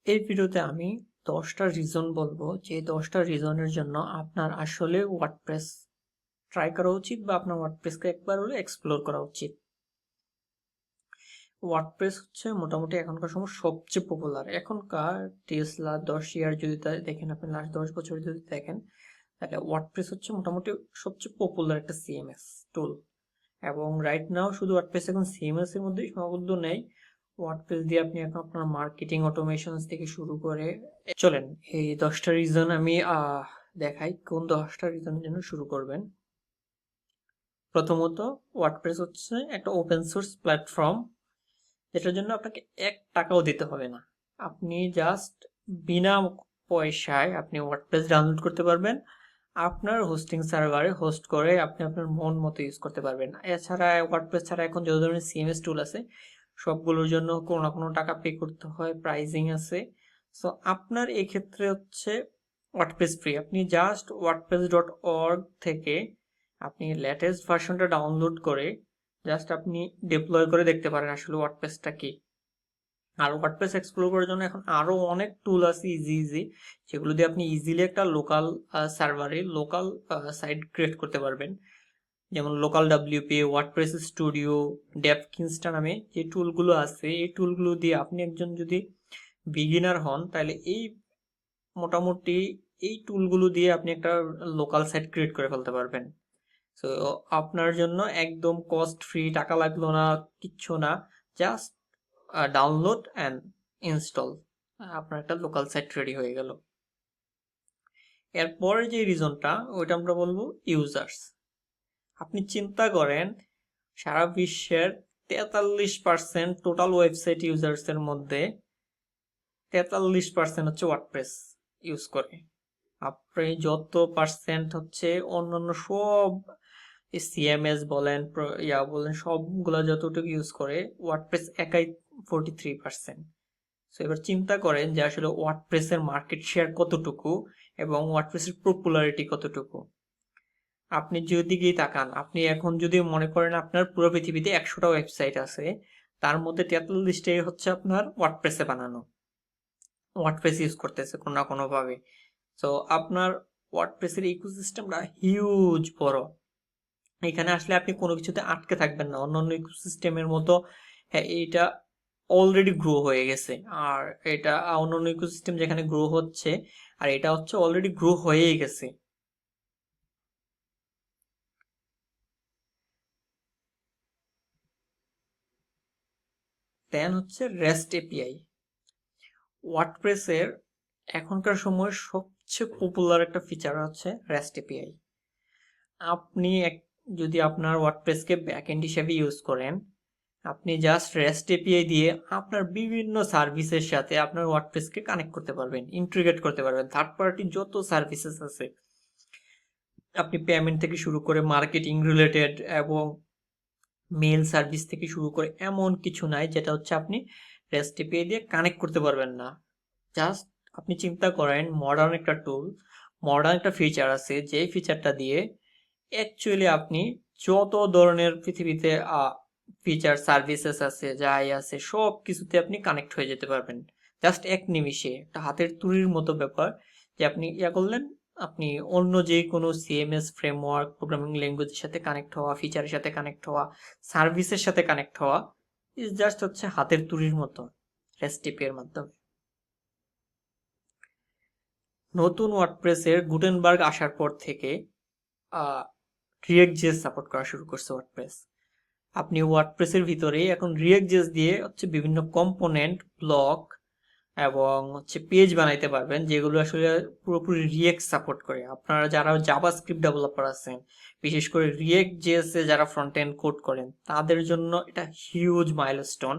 এই ভিডিওতে আমি 10টা রিজন বলবো যে 10টা রিজনের জন্য আপনার আসলে ওয়ার্ডপ্রেস ট্রাই করা উচিত বা আপনার ওয়ার্ডপ্রেসকে একবার হলে এক্সপ্লোর করা উচিত। ওয়ার্ডপ্রেস হচ্ছে মোটামুটি এখনকার সময় সবচেয়ে পপুলার। এখনকার টেসলা 10 ইয়ার যদি দেখেন, আপনি লাস্ট 10 বছর যদি দেখেন, তাহলে ওয়ার্ডপ্রেস হচ্ছে মোটামুটি সবচেয়ে পপুলার একটা সিএমএস টুল। এবং রাইট নাও শুধু ওয়ার্ডপ্রেস এখন সিএমএস এর মধ্যেই সীমাবদ্ধ নেই। ওয়ার্ডপ্রেস দিয়ে আপনি এখন আপনার মার্কেটিং অটোমেশন থেকে শুরু করে চলেন এই 10টা রিজন আমি দেখাই কোন 10টা রিজনের জন্য শুরু করবেন। প্রথমত, ওয়ার্ডপ্রেস হচ্ছে একটা ওপেন সোর্স প্ল্যাটফর্ম, যেটার জন্য আপনাকে 1 টাকাও দিতে হবে না। আপনি জাস্ট বিনা পয়সায় আপনি ওয়ার্ডপ্রেস ডাউনলোড করতে পারবেন, আপনার হোস্টিং সার্ভারে হোস্ট করে আপনি আপনার মন মতো ইউজ করতে পারবেন। এছাড়া ওয়ার্ডপ্রেস ছাড়া এখন যত ধরনের সিএমএস টুল আছে সবগুলোর জন্য কোনো না কোনো টাকা পে করতে হয়, প্রাইজিং আছে। সো আপনার এই ক্ষেত্রে হচ্ছে ওয়ার্ডপ্রেস ফ্রি। আপনি জাস্ট wordpress.org থেকে আপনি লেটেস্ট ভার্সনটা ডাউনলোড করে জাস্ট আপনি ডিপ্লয় করে দেখতে পারেন আসলে ওয়ার্ডপ্রেসটা কি। আর ওয়ার্ডপ্রেস এক্সপ্লোর করার জন্য এখন আরো অনেক টুল আছে ইজি যেগুলো দিয়ে আপনি ইজিলি একটা লোকাল সার্ভারে লোকাল সাইট ক্রিয়েট করতে পারবেন। যেমন লোকাল ডাব্লিউপি, ওয়ার্ডপ্রেস স্টুডিও, ডেভকিনস্টা নামে যে টুলগুলো আছে, এই টুলগুলো দিয়ে আপনি একজন যদি বিগিনার হন তাহলে এই মোটামুটি এই টুলগুলো দিয়ে আপনি একটা লোকাল সাইট ক্রিয়েট করে ফেলতে পারবেন। সো আপনার জন্য একদম কস্ট ফ্রি, টাকা লাগলো না, কিচ্ছু না, জাস্ট ডাউনলোড অ্যান্ড ইনস্টল, আপনার একটা লোকাল সাইট রেডি হয়ে গেল। এরপরের যে রিজনটা ওইটা আমরা বলবো ইউজার্স। আপনি চিন্তা করেন সারা বিশ্বের 43% টোটাল ওয়েবসাইট ইউজার্সের মধ্যে 43% হচ্ছে ওয়ার্ডপ্রেস ইউজ করে। আপনি যত পার্সেন্ট হচ্ছে অন্যান্য সব সিএমএস বলেন বলেন সবগুলা যতটুকু ইউজ করে, ওয়ার্ডপ্রেস একাই 43%। সো এবার চিন্তা করেন যে আসলে ওয়ার্ডপ্রেসের মার্কেট শেয়ার কতটুকু এবং ওয়ার্ডপ্রেসের পপুলারিটি কতটুকু। আপনি যেদিকেই তাকান, আপনি এখন যদি মনে করেন আপনার পুরো পৃথিবীতে 100টা ওয়েবসাইট আছে, তার মধ্যে 43টাই হচ্ছে আপনার ওয়ার্ডপ্রেসে বানানো, ওয়ার্ডপ্রেস ইউজ করতেছে কোনো না কোনো ভাবে। সো আপনার ওয়ার্ডপ্রেসের ইকোসিস্টেমটা হিউজ বড়। এখানে আসলে আপনি কোনো কিছুতে আটকে থাকবেন না অন্যান্য ইকোসিস্টেমের মতো। হ্যাঁ, এইটা অলরেডি গ্রো হয়ে গেছে, আর এটা অন্যান্য ইকোসিস্টেম যেখানে গ্রো হচ্ছে, আর এটা হচ্ছে অলরেডি গ্রো হয়েই গেছে। দেন হচ্ছে রেস্ট এপিআই। ওয়ার্ডপ্রেসের এখনকার সময় সবচেয়ে পপুলার একটা ফিচার হচ্ছে রেস্ট এপিআই। আপনি যদি আপনার ওয়ার্ডপ্রেসকে ব্যাকএন্ড হিসেবে ইউজ করেন, আপনি জাস্ট রেস্ট এপিআই দিয়ে আপনার বিভিন্ন সার্ভিসের সাথে আপনার ওয়ার্ডপ্রেসকে কানেক্ট করতে পারবেন, ইন্টিগ্রেট করতে পারবেন। থার্ড পার্টি যত সার্ভিসেস আছে, আপনি পেমেন্ট থেকে শুরু করে মার্কেটিং রিলেটেড এবং মেল সার্ভিস থেকে শুরু করে এমন কিছু নাই যেটা হচ্ছে আপনি রেস্ট এপিআই দিয়ে কানেক্ট করতে পারবেন না। জাস্ট আপনি চিন্তা করেন মডার্ন একটা টুল, মডার্ন একটা ফিচার আছে, যে ফিচারটা দিয়ে অ্যাকচুয়ালি আপনি যত ধরনের পৃথিবীতে ফিচার সার্ভিসেস আছে, যাই আছে, সব কিছুতে আপনি কানেক্ট হয়ে যেতে পারবেন জাস্ট এক নিমিষে। একটা হাতের তুড়ির মতো ব্যাপার, যে আপনি করলেন, আপনি অন্য যে কোনো সিএমএস ফ্রেমওয়ার্ক, প্রোগ্রামিং ল্যাঙ্গুয়েজের সাথে কানেক্ট হওয়া, ফিচারের সাথে কানেক্ট হওয়া, সার্ভিসের সাথে কানেক্ট হওয়া, ইজ জাস্ট হচ্ছে হাতের তুড়ির মতো রেস্টিপি এর মাধ্যমে। নতুন ওয়ার্ডপ্রেসের গুটেনবার্গ আসার পর থেকে রিয়েক্ট জেএস সাপোর্ট করা শুরু করছে ওয়ার্ডপ্রেস। আপনি ওয়ার্ডপ্রেসের ভিতরে এখন রিয়েক্ট জেএস দিয়ে হচ্ছে বিভিন্ন কম্পোনেন্ট, ব্লক এবং হচ্ছে পেজ বানাইতে পারবেন, যেগুলো আসলে পুরোপুরি রিয়েক্ট সাপোর্ট করে। আপনারা যারা জাভাস্ক্রিপ্ট ডেভেলপার আছেন, বিশেষ করে রিয়েক্ট জেএস এ যারা ফ্রন্ট এন্ড কোড করেন, তাদের জন্য এটা হিউজ মাইলস্টোন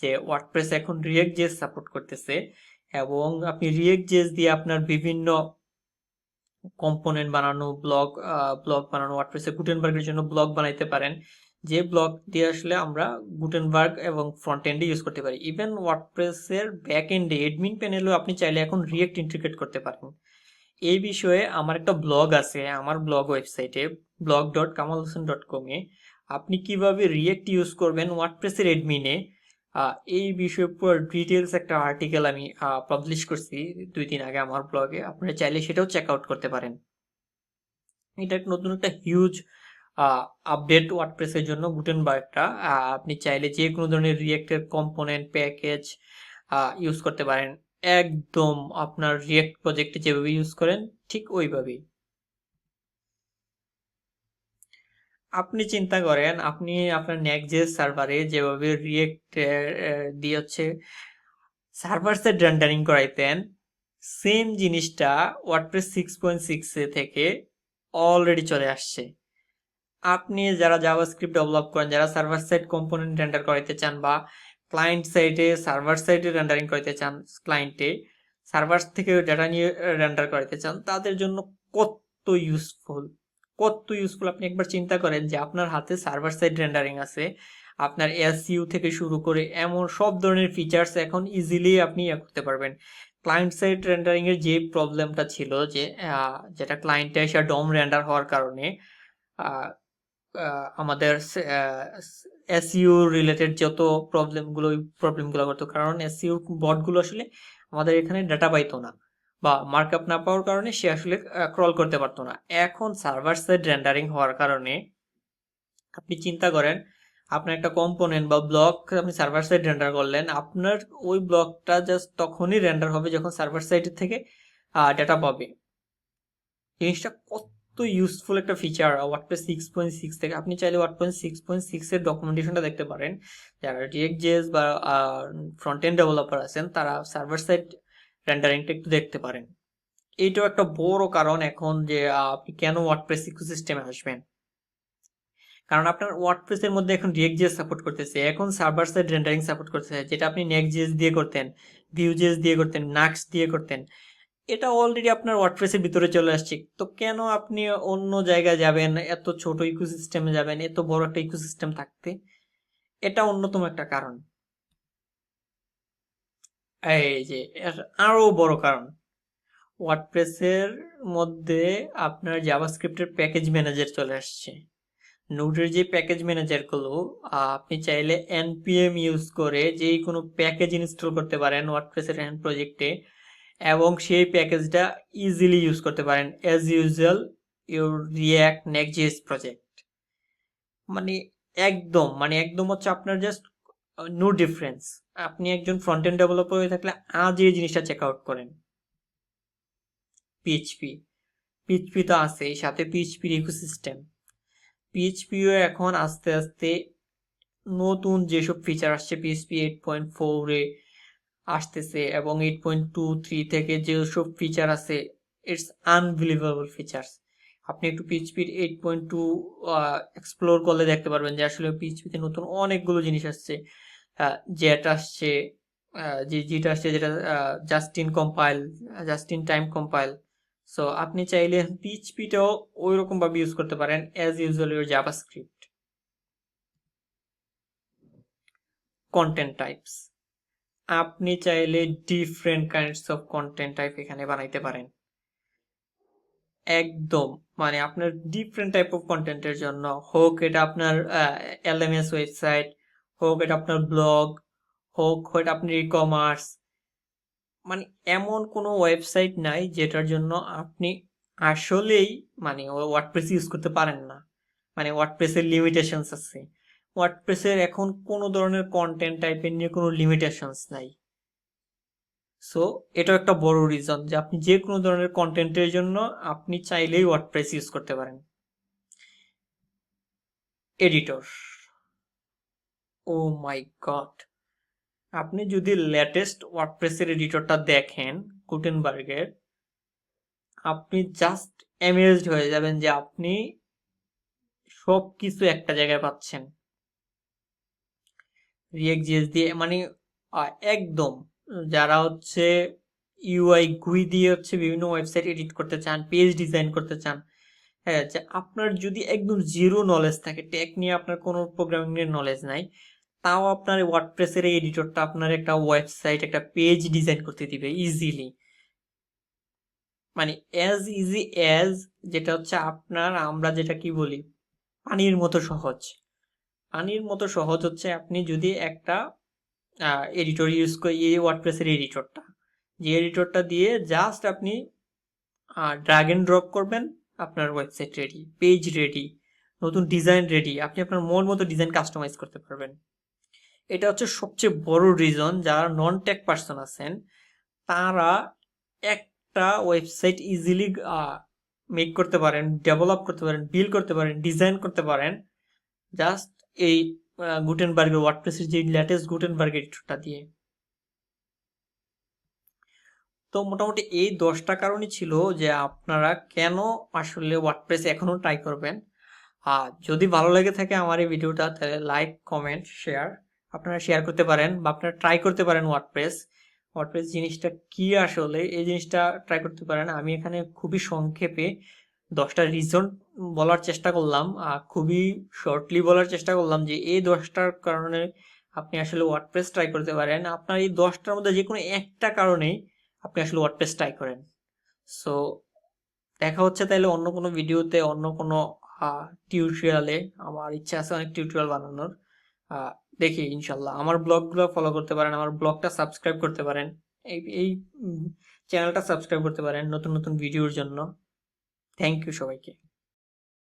যে ওয়ার্ডপ্রেস এখন রিয়েক্ট জেএস সাপোর্ট করতেছে। এবং আপনি রিয়েক্ট জেএস দিয়ে আপনার বিভিন্ন কম্পোনেন্ট বানানো, ব্লগ বানানো, ওয়ার্ডপ্রেসে গুটেনবার্গের জন্য ব্লগ বানাইতে পারেন, যে ব্লগ দিয়ে আসলে আমরা গুটেনবার্গ এবং ফ্রন্ট এন্ডে ইউজ করতে পারি। ইভেন ওয়ার্ডপ্রেসের ব্যাক এন্ডে এডমিন প্যানেলেও আপনি চাইলে এখন রিয়েক্ট ইন্টিগ্রেট করতে পারেন। এই বিষয়ে আমার একটা ব্লগ আছে, আমার ব্লগ ওয়েবসাইটে blog.kamalhosen.com এ। আপনি কিভাবে রিয়েক্ট ইউজ করবেন ওয়ার্ডপ্রেসের এডমিনে, এই বিষয়ে পুরো ডিটেলস একটা আর্টিকেল আমি পাবলিশ করছি 2 দিন আগে আমার ব্লগে, আপনারা চাইলে সেটাও চেক আউট করতে পারেন। এটা নতুন একটা হিউজ আপডেট ওয়ার্ডপ্রেসের জন্য গুটেনবার্গটা। আপনি চাইলে যে কোনো ধরনের রিয়েক্টের কম্পোনেন্ট প্যাকেজ ইউজ করতে পারেন, একদম আপনার রিয়েক্ট প্রজেক্টে যেভাবে ইউজ করেন ঠিক ওইভাবেই। আপনি চিন্তা করেন, আপনি আপনার নেক্সট.জেএস সার্ভারে যেভাবে রিয়েক্ট দিয়ে হচ্ছে সার্ভার সাইড রেন্ডারিং করাইতেন, সেম জিনিসটা ওয়ার্ডপ্রেস 6.6 থেকে অলরেডি চলে আসছে। আপনি যারা জাভাস্ক্রিপ্ট ডেভেলপ করেন, যারা সার্ভার সাইড কম্পোনেন্ট রেন্ডার করাইতে চান বা ক্লায়েন্ট সাইডে সার্ভার সাইডে রেন্ডারিং করাইতে চান, ক্লায়েন্টে সার্ভার থেকে ডেটা নিয়ে রেন্ডার করাইতে চান, তাদের জন্য কত ইউজফুল, কত ইউজফুল। আপনি একবার চিন্তা করেন যে আপনার হাতে সার্ভার সাইড রেন্ডারিং আছে, আপনার এসইউ থেকে শুরু করে এমন সব ধরনের ফিচার্স এখন ইজিলি আপনি করতে পারবেন। ক্লায়েন্ট সাইড রেন্ডারিং এর যে প্রবলেমটা ছিল, যে যেটা ক্লায়েন্টে এসে ডম রেন্ডার হওয়ার কারণে আমাদের এসইউ রিলেটেড যত প্রবলেমগুলো করতো, কারণ এসইউ বটগুলো আসলে আমাদের এখানে ডাটা পাইতো না বা মার্কআপ না পাওয়ার কারণে সে আসলে ক্রল করতে পারতো না। এখন সার্ভার সাইড রেন্ডারিং হওয়ার কারণে আপনি চিন্তা করেন, আপনার একটা কম্পোনেন্ট বা ব্লক আপনি সার্ভার সাইড রেন্ডার করলেন, আপনার ওই ব্লকটা জাস্ট তখনই রেন্ডার হবে যখন সার্ভার সাইড থেকে ডাটা পাবে। জিনিসটা কত ইউজফুল একটা ফিচার ওয়ার্ডপ্রেস 6.6 থেকে। আপনি চাইলে ওয়ার্ডপ্রেস 6.6 এর ডকুমেন্টেশনটা দেখতে পারেন। যারা রিয়েক্ট.জেএস বা ফ্রন্ট এন্ড ডেভেলপার আছেন তারা সার্ভার সাইড রেন্ডারিংটা একটু দেখতে পারেন। এইটাও একটা বড় কারণ এখন যে আপনি কেন ওয়ার্ডপ্রেস ইকোসিস্টেমে আসবেন, কারণ আপনার ওয়ার্ডপ্রেসের মধ্যে এখন রিয়েক্ট.জেএস সাপোর্ট করতেছে, এখন সার্ভার সাইড রেন্ডারিং সাপোর্ট করতেছে, যেটা আপনি নেক্সট.জেএস দিয়ে করতেন, ভিউ.জেএস দিয়ে করতেন, নাক্স দিয়ে করতেন। এটা অলরেডি আপনার ওয়ার্ডপ্রেসের ভিতরে চলে আসছে, তো কেন আপনি অন্য জায়গায় যাবেন, এত ছোট ইকোসিস্টেমে যাবেন এত বড় একটা ইকোসিস্টেম থাকতে? এটা অন্যতম একটা কারণ। এই যে আরো বড় কারণ, ওয়ার্ডপ্রেসের মধ্যে আপনার জাভাস্ক্রিপ্টের প্যাকেজ ম্যানেজার চলে আসছে। নোডের যে প্যাকেজ ম্যানেজারগুলো, আপনি চাইলে npm ইউজ করে যেই কোনো প্যাকেজ ইনস্টল করতে পারেন ওয়ার্ডপ্রেসের হ্যান্ড প্রজেক্টে, এবং সেই প্যাকেজটা ইজিলি ইউজ করতে পারেন as usual your React Next JS project. একদম হচ্ছে আপনার জাস্ট নো ডিফারেন্স। আপনি একজন ফ্রন্ট এন্ড ডেভেলপার হয়ে থাকলে আজ এই জিনিসটা চেক আউট করেন। পিএইচপি তো আছেই, সাথে পিএইচপির ইকোসিস্টেম। পিএইচপিও এখন আস্তে আস্তে নতুন যেসব ফিচার আসছে পিএইচপি 8.4 আসতেছে, এবং 8.23 থেকে যেসব ফিচার আছে, ইটস আনবিলিভেবল ফিচার্স। আপনি একটু পিএইচপির 8.2 এক্সপ্লোর করলে দেখতে পারবেন যে আসলে পিএইচপিতে নতুন অনেকগুলো জিনিস আসছে। যেটা আসছে যেটা just in time compile. So আপনি চাইলে পিএইচপিটাও ওই রকম ভাবে ইউজ করতে পারেন as usual your JavaScript. Content types, আপনি চাইলে different kinds of content type এখানে বানাইতে পারেন। একদম আপনার ডিফারেন্ট টাইপ অফ কন্টেন্টের জন্য, হোক এটা আপনার এলএমএস ওয়েবসাইট, হোক এটা আপনার ব্লগ, হোক এটা আপনার ই কমার্স, এমন কোনো ওয়েবসাইট নাই যেটার জন্য আপনি আসলেই ওয়ার্ডপ্রেস ইউজ করতে পারেন না। ওয়ার্ডপ্রেসের লিমিটেশনস আছে। ওয়ার্ডপ্রেসের এখন কোনো ধরনের কন্টেন্ট টাইপের নিয়ে কোনো লিমিটেশনস নাই। সো এটা একটা বড় রিজন যে আপনি যে কোনো ধরনের কন্টেন্টের জন্য আপনি চাইলেই ওয়ার্ডপ্রেস ইউজ করতে পারেন। এডিটর, ও মাই গড, আপনি যদি লেটেস্ট ওয়ার্ডপ্রেসের এডিটরটা দেখেন গুটেনবার্গের, আপনি জাস্ট অ্যামেজড হয়ে যাবেন যে আপনি সব কিছু একটা জায়গায় পাচ্ছেন রিয়েক্ট.জেএস দিয়ে। একদম যারা হচ্ছে ইউআই গুই দিয়ে হচ্ছে বিভিন্ন ওয়েবসাইট এডিট করতে চান, পেজ ডিজাইন করতে চান, হ্যাঁ, যে আপনার যদি একদম জিরো নলেজ থাকে, টেক নিয়ে আপনার কোনো প্রোগ্রামিং এর নলেজ নাই, তাও আপনার ওয়ার্ডপ্রেসের এই এডিটরটা আপনার একটা ওয়েবসাইট, একটা পেজ ডিজাইন করতে দিবে ইজিলি। অ্যাজ ইজি অ্যাজ, যেটা হচ্ছে আমরা যেটা কি বলি, পানির মতো সহজ। পানির মতো সহজ হচ্ছে আপনি যদি একটা এডিটর ইউজ করি, এই ওয়ার্ডপ্রেসের এডিটরটা, যে এডিটরটা দিয়ে জাস্ট আপনি ড্র্যাগ এন্ড ড্রপ করবেন, আপনার ওয়েবসাইট রেডি, পেজ রেডি, নতুন ডিজাইন রেডি, আপনি আপনার মন মতো ডিজাইন কাস্টমাইজ করতে পারবেন। এটা হচ্ছে সবচেয়ে বড় রিজন যারা নন টেক পার্সন আছেন তারা একটা ওয়েবসাইট ইজিলি মেক করতে পারেন, ডেভেলপ করতে পারেন, বিল্ড করতে পারেন, ডিজাইন করতে পারেন জাস্ট এই গুটেনবার্গের ওয়ার্ডপ্রেসের যে লেটেস্ট গুটেনবার্গ এডিটরটা দিয়ে। তো মোটামুটি এই 10টা কারণই ছিল যে আপনারা কেন আসলে ওয়ার্ডপ্রেস এখনো ট্রাই করবেন। আর যদি ভালো লেগে থাকে আমার এই ভিডিওটা, তাহলে লাইক, কমেন্ট, শেয়ার আপনারা শেয়ার করতে পারেন, বা আপনারা ট্রাই করতে পারেন ওয়ার্ডপ্রেস জিনিসটা কি আসলে, এই জিনিসটা ট্রাই করতে পারেন। আমি এখানে খুবই সংক্ষেপে 10টা রিজন বলার চেষ্টা করলাম, খুবই শর্টলি বলার চেষ্টা করলাম যে এই 10টার কারণে আপনি আসলে ওয়ার্ডপ্রেস ট্রাই করতে পারেন। আপনার এই 10টার মধ্যে যে কোনো একটা কারণেই আপনি আসলে ওয়ার্ডপ্রেস ট্রাই করেন। সো দেখা হচ্ছে তাইলে অন্য কোনো ভিডিওতে, অন্য কোনো টিউটোরিয়ালে। আমার ইচ্ছা আছে অনেক টিউটোরিয়াল বানানোর। দেখি ইনশাল্লাহ। আমার ব্লগগুলো ফলো করতে পারেন, আমার ব্লগটা সাবস্ক্রাইব করতে পারেন, এই চ্যানেলটা সাবস্ক্রাইব করতে পারেন নতুন নতুন ভিডিওর জন্য। থ্যাংক ইউ সবাইকে।